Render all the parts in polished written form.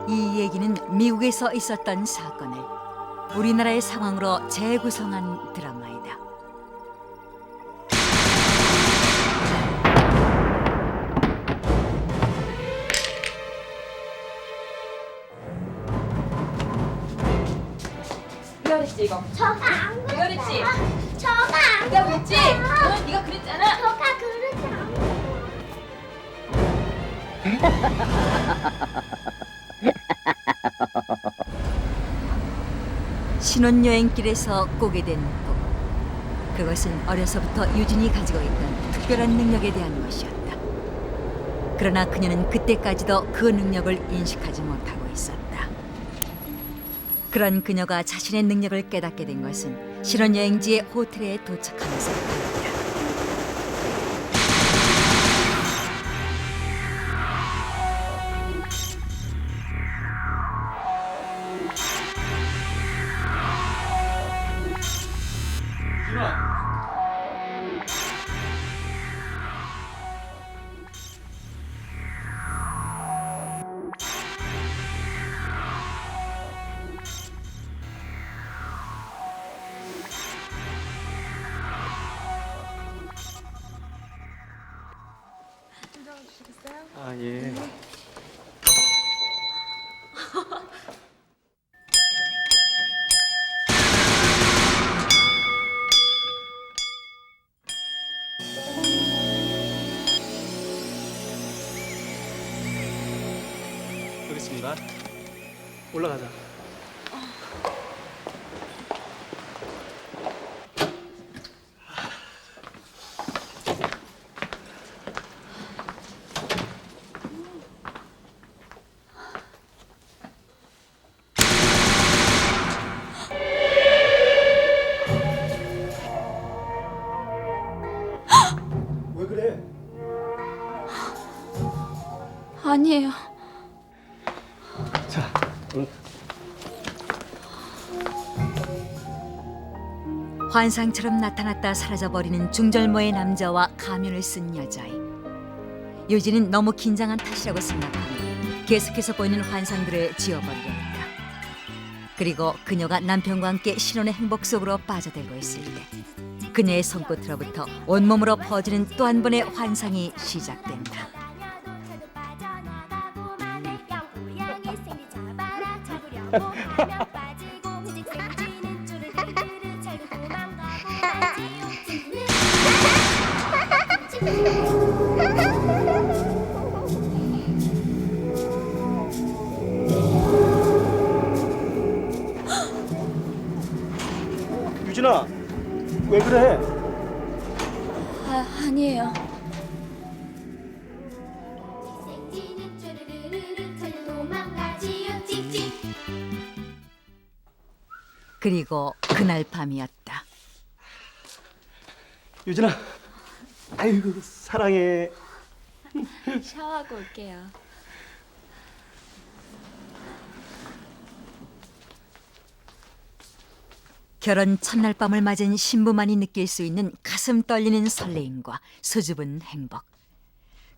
이 얘기는 미국에서 있었던 사건을 우리나라의 상황으로 재구성한 드라마이다. 네가 그랬지 이거. 저가 안 네가 그랬지. 그랬어요. 저가 안 네가 그랬지. 그랬어요. 네가 그랬잖아. 저가 그러지 않아요. 신혼여행길에서 꾸게 된 꿈. 그것은 어려서부터 유진이 가지고 있던 특별한 능력에 대한 것이었다. 그러나 그녀는 그때까지도 그 능력을 인식하지 못하고 있었다. 그런 그녀가 자신의 능력을 깨닫게 된 것은 신혼여행지의 호텔에 도착하면서였다. 아, 예. 여기 있습니다. 올라가자. 왜 그래? 아니에요. 자, 환상처럼 나타났다 사라져버리는 중절모의 남자와 가면을 쓴 여자아이. 유진은 너무 긴장한 탓이라고 생각하며 계속해서 보이는 환상들을 지워버리려 했다. 그리고 그녀가 남편과 함께 신혼의 행복 속으로 빠져들고 있을 때 그녀의 손끝으로부터 온몸으로 퍼지는 또 한 번의 환상이 시작된다. 유진아, 왜 그래? 아니에요. 그리고 그날 밤이었다. 유진아, 아이고 사랑해. 샤워하고 올게요. 결혼 첫날 밤을 맞은 신부만이 느낄 수 있는 가슴 떨리는 설레임과 수줍은 행복.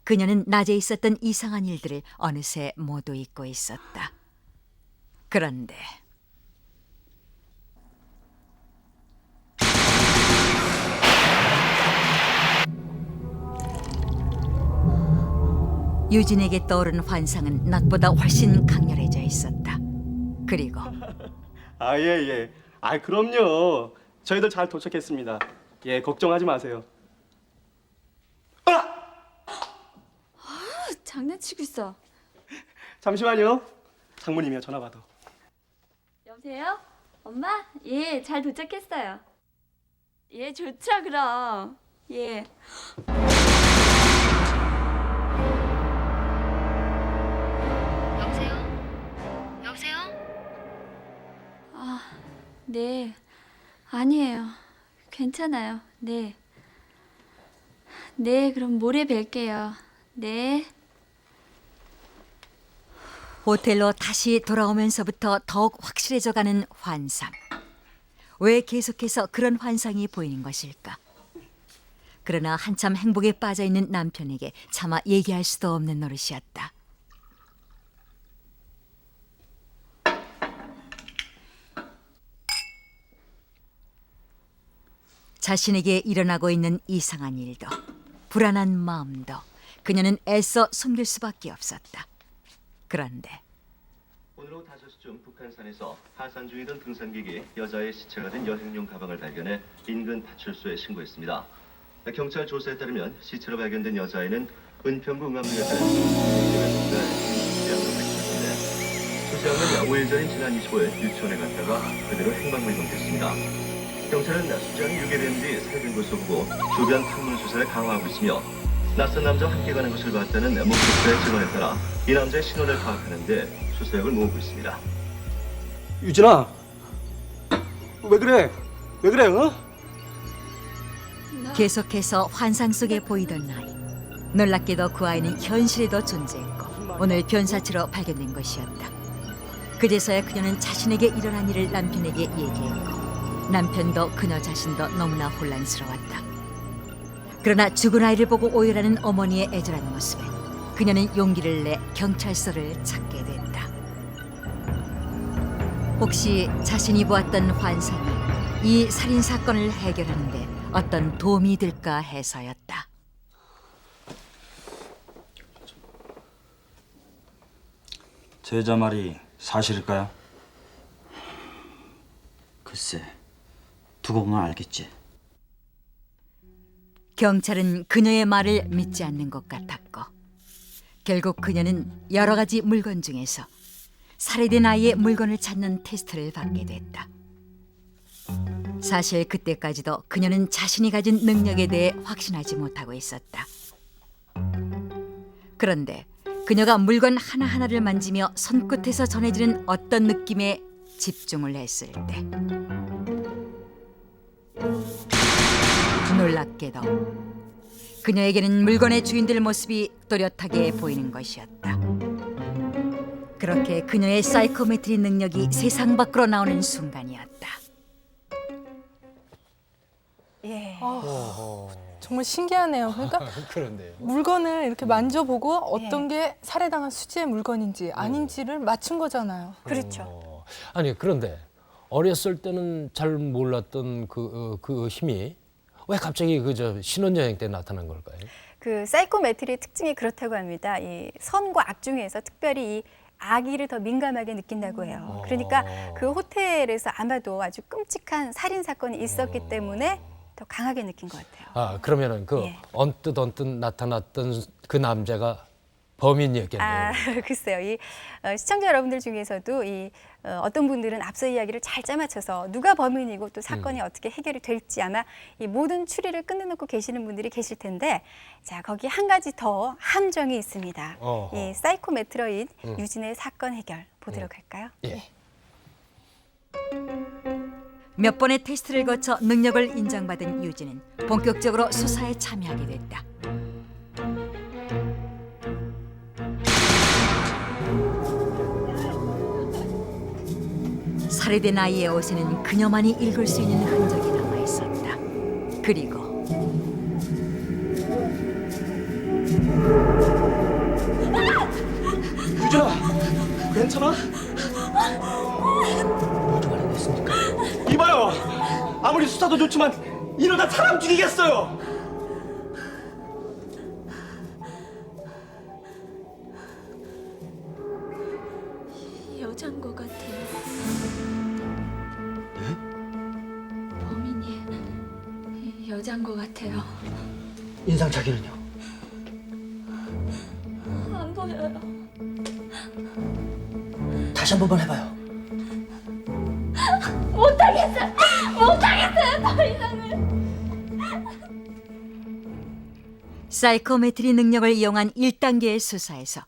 그녀는 낮에 있었던 이상한 일들을 어느새 모두 잊고 있었다. 그런데 유진에게 떠오른 환상은 낮보다 훨씬 강렬해져 있었다. 그리고 아, 예, 예. 아, 그럼요. 저희들 잘 도착했습니다. 예, 걱정하지 마세요. 아! 장난치고 있어. 잠시만요. 장모님이요. 전화 받아. 여보세요? 엄마? 예, 잘 도착했어요. 예, 좋죠 그럼. 예. 여보세요? 여보세요? 아, 네. 아니에요. 괜찮아요. 네. 네, 그럼 모레 뵐게요. 네. 호텔로 다시 돌아오면서부터 더욱 확실해져가는 환상. 왜 계속해서 그런 환상이 보이는 것일까? 그러나 한참 행복에 빠져있는 남편에게 차마 얘기할 수도 없는 노릇이었다. 자신에게 일어나고 있는 이상한 일도 불안한 마음도 그녀는 애써 숨길 수밖에 없었다. 그런데 오늘 오후 5시쯤 북한산에서 하산 중이던 등산객이 여자의 시체가 된 여행용 가방을 발견해 인근 파출소에 신고했습니다. 경찰 조사에 따르면 시체로 발견된 여자아이는 은평구 응암동에 사는 수지양으로 밝혀졌는데 수지양은 5일 전인 지난 25일 유치원에 갔다가 그대로 행방불명됐습니다. 경찰은 수지양이 유괴된 뒤 살해된 것으로 보고 주변 탐문 수사를 강화하고 있으며 낯선 남자와 함께 가는 것을 봤다는 목격자의 증언에 따라 이 남자의 신원을 파악하는 데 수사력을 모으고 있습니다. 유진아, 왜 그래? 왜 그래? 어? 계속해서 환상 속에 보이던 아이. 놀랍게도 그 아이는 현실에도 존재했고 오늘 변사체로 발견된 것이었다. 그제서야 그녀는 자신에게 일어난 일을 남편에게 얘기했고 남편도 그녀 자신도 너무나 혼란스러웠다. 그러나 죽은 아이를 보고 오열하는 어머니의 애절한 모습에 그녀는 용기를 내 경찰서를 찾게 됐다. 혹시 자신이 보았던 환상이 이 살인 사건을 해결하는 데 어떤 도움이 될까 해서였다. 제자 말이 사실일까요? 글쎄, 두고 보면 알겠지. 경찰은 그녀의 말을 믿지 않는 것 같았고 결국 그녀는 여러 가지 물건 중에서 살해된 아이의 물건을 찾는 테스트를 받게 됐다. 사실 그때까지도 그녀는 자신이 가진 능력에 대해 확신하지 못하고 있었다. 그런데 그녀가 물건 하나하나를 만지며 손끝에서 전해지는 어떤 느낌에 집중을 했을 때 놀랍게도 그녀에게는 물건의 주인들 모습이 또렷하게 보이는 것이었다. 그렇게 그녀의 사이코메트리 능력이 세상 밖으로 나오는 순간이었다. 정말 신기하네요. 그러니까 그런데요. 물건을 이렇게 만져보고 어떤 게 살해당한 수지의 물건인지 아닌지를 맞춘 거잖아요. 그렇죠. 아니 그런데 어렸을 때는 잘 몰랐던 그 힘이 왜 갑자기 그저 신혼여행 때 나타난 걸까요? 그 사이코메트리의 특징이 그렇다고 합니다. 이 선과 악 중에서 특별히 이 악의를 더 민감하게 느낀다고 해요. 그러니까 그 호텔에서 아마도 아주 끔찍한 살인 사건이 있었기 때문에 더 강하게 느낀 것 같아요. 아 그러면은 그 예. 언뜻 나타났던 그 남자가 범인이었겠네요. 아, 글쎄요. 이 시청자 여러분들 중에서도 이 어떤 분들은 앞서 이야기를 잘 짜맞춰서 누가 범인이고 또 사건이 어떻게 해결이 될지 아마 이 모든 추리를 끝내놓고 계시는 분들이 계실 텐데 자 거기 한 가지 더 함정이 있습니다. 이 사이코메트러인 유진의 사건 해결 보도록 할까요? 예. 몇 번의 테스트를 거쳐 능력을 인정받은 유진은 본격적으로 수사에 참여하게 됐다. 살해된 아이의 옷에는 그녀만이 읽을 수 있는 흔적이 남아 있었다. 그리고 유진아, 괜찮아? 모두 알아냈습니까? 이봐요. 아무리 수사도 좋지만 이러다 사람 죽이겠어요. 여잔 것 같아요. 네? 범인이 여잔 것 같아요. 인상착의는요? 안 보여요. 다시 한 번만 해봐요. 못하겠어요. 더 이상은. 사이코메트리 능력을 이용한 1단계의 수사에서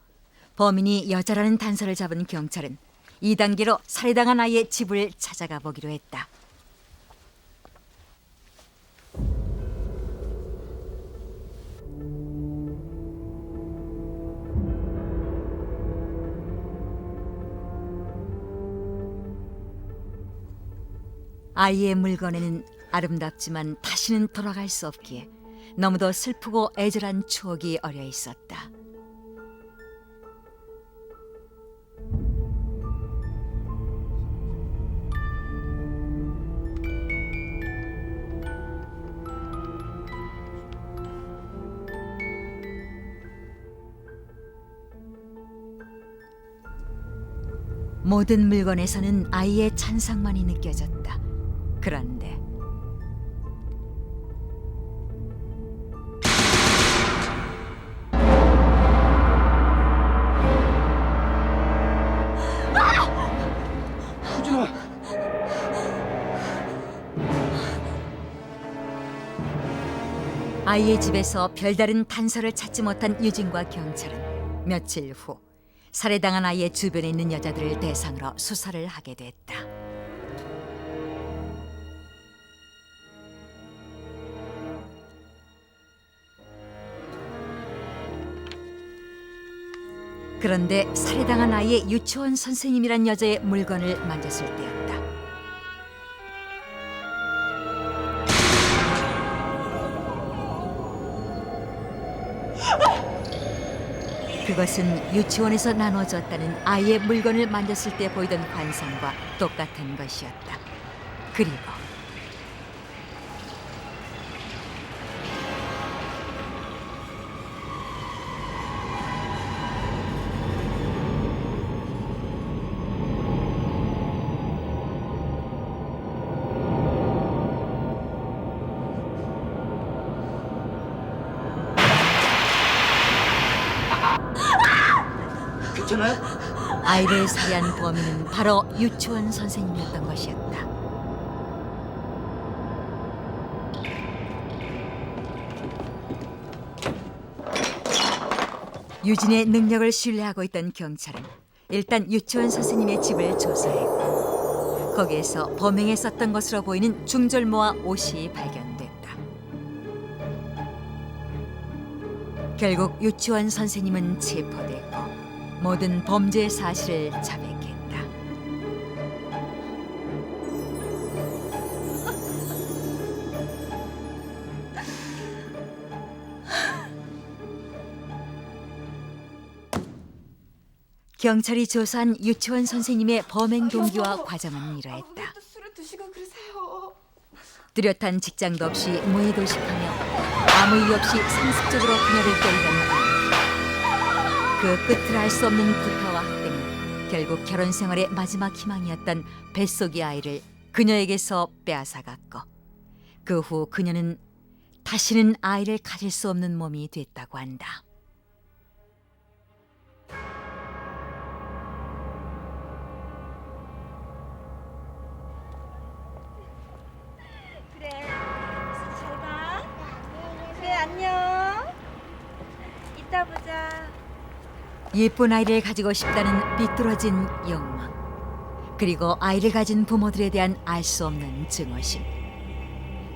범인이 여자라는 단서를 잡은 경찰은 2단계로 살해당한 아이의 집을 찾아가 보기로 했다. 아이의 물건에는 아름답지만 다시는 돌아갈 수 없기에 너무도 슬프고 애절한 추억이 어려 있었다. 모든 물건에서는 아이의 찬상만이 느껴졌다. 그런데 아이의 집에서 별다른 단서를 찾지 못한 유진과 경찰은 며칠 후 살해당한 아이의 주변에 있는 여자들을 대상으로 수사를 하게 됐다. 그런데 살해당한 아이의 유치원 선생님이란 여자의 물건을 만졌을 때였다. 그것은 유치원에서 나눠줬다는 아이의 물건을 만졌을 때 보이던 환상과 똑같은 것이었다. 그리고 괜찮아요? 아이를 살해한 범인은 바로 유치원 선생님이었던 것이었다. 유진의 능력을 신뢰하고 있던 경찰은 일단 유치원 선생님의 집을 조사했고 거기에서 범행에 썼던 것으로 보이는 중절모와 옷이 발견됐다. 결국 유치원 선생님은 체포됐고 모든 범죄 사실을 자백했다. 경찰이 조사한 유치원 선생님의 범행 동기와 과정은 이러했다. 술을 드시고 그러세요. 뚜렷한 직장도 없이 무의도식하며 아무 이유 없이 상습적으로 그녀를 때리던 그 끝을 알 수 없는 구타와 학대는 결국 결혼 생활의 마지막 희망이었던 뱃속의 아이를 그녀에게서 빼앗아갔고 그 후 그녀는 다시는 아이를 가질 수 없는 몸이 됐다고 한다. 그래, 잘 가. 그래, 안녕. 이따 보자. 예쁜 아이를 가지고 싶다는 비뚤어진 욕망, 그리고 아이를 가진 부모들에 대한 알 수 없는 증오심.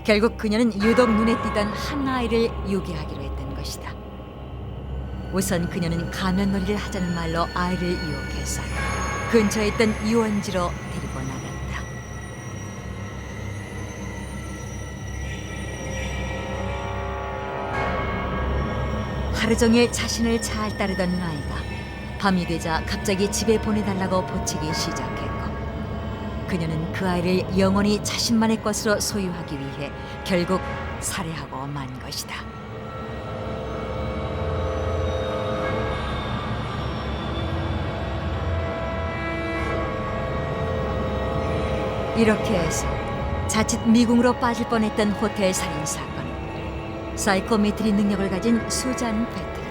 결국 그녀는 유독 눈에 띄던 한 아이를 유기하기로 했던 것이다. 우선 그녀는 가면놀이를 하자는 말로 아이를 유혹해서 근처에 있던 유원지로 데리고 나갔다. 하루 종일 자신을 잘 따르던 아이가 밤이 되자 갑자기 집에 보내달라고 보채기 시작했고 그녀는 그 아이를 영원히 자신만의 것으로 소유하기 위해 결국 살해하고 만 것이다. 이렇게 해서 자칫 미궁으로 빠질 뻔했던 호텔 살인 사건, 사이코메트리 능력을 가진 수잔 패트리,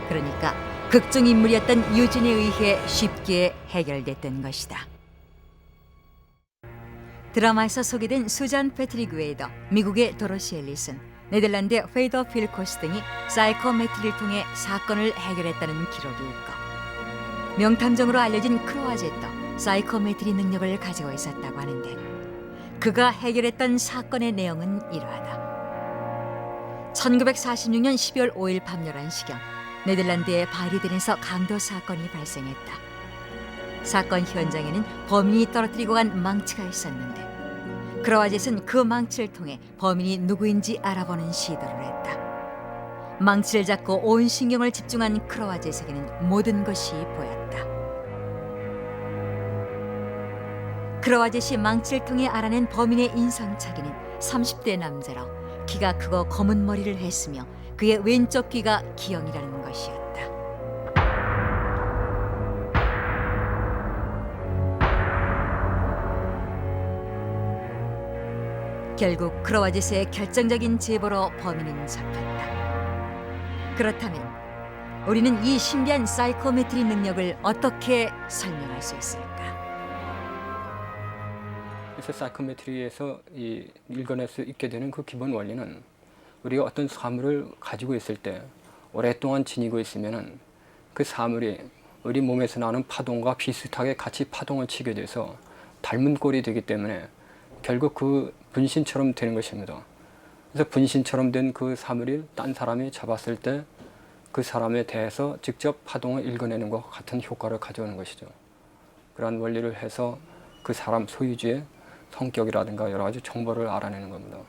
그러니까 극중 인물이었던 유진에 의해 쉽게 해결됐던 것이다. 드라마에서 소개된 수잔 패트릭 외에도 미국의 도로시 앨리슨, 네덜란드의 페이더 필코스 등이 사이코메트리를 통해 사건을 해결했다는 기록이 있고 명탐정으로 알려진 크로아제도 사이코메트리 능력을 가지고 있었다고 하는데 그가 해결했던 사건의 내용은 이러하다. 1946년 12월 5일 밤 11시경 네덜란드의 바이르덴에서 강도 사건이 발생했다. 사건 현장에는 범인이 떨어뜨리고 간 망치가 있었는데 크로아젯은 그 망치를 통해 범인이 누구인지 알아보는 시도를 했다. 망치를 잡고 온 신경을 집중한 크로아젯에게는 모든 것이 보였다. 크로아젯이 망치를 통해 알아낸 범인의 인상착의는 30대 남자로 키가 크고 검은 머리를 했으며 그의 왼쪽 귀가 기형이라는 것이었다. 결국 크로와제스의 결정적인 제보로 범인은 잡혔다. 그렇다면 우리는 이 신비한 사이코메트리 능력을 어떻게 설명할 수 있을까? 그래서 사이코메트리에서 읽어낼 수 있게 되는 그 기본 원리는 우리가 어떤 사물을 가지고 있을 때 오랫동안 지니고 있으면은 그 사물이 우리 몸에서 나는 파동과 비슷하게 같이 파동을 치게 돼서 닮은 꼴이 되기 때문에 결국 그 분신처럼 되는 것입니다. 그래서 분신처럼 된 그 사물을 딴 사람이 잡았을 때 그 사람에 대해서 직접 파동을 읽어내는 것과 같은 효과를 가져오는 것이죠. 그러한 원리를 해서 그 사람 소유주의 성격이라든가 여러 가지 정보를 알아내는 겁니다.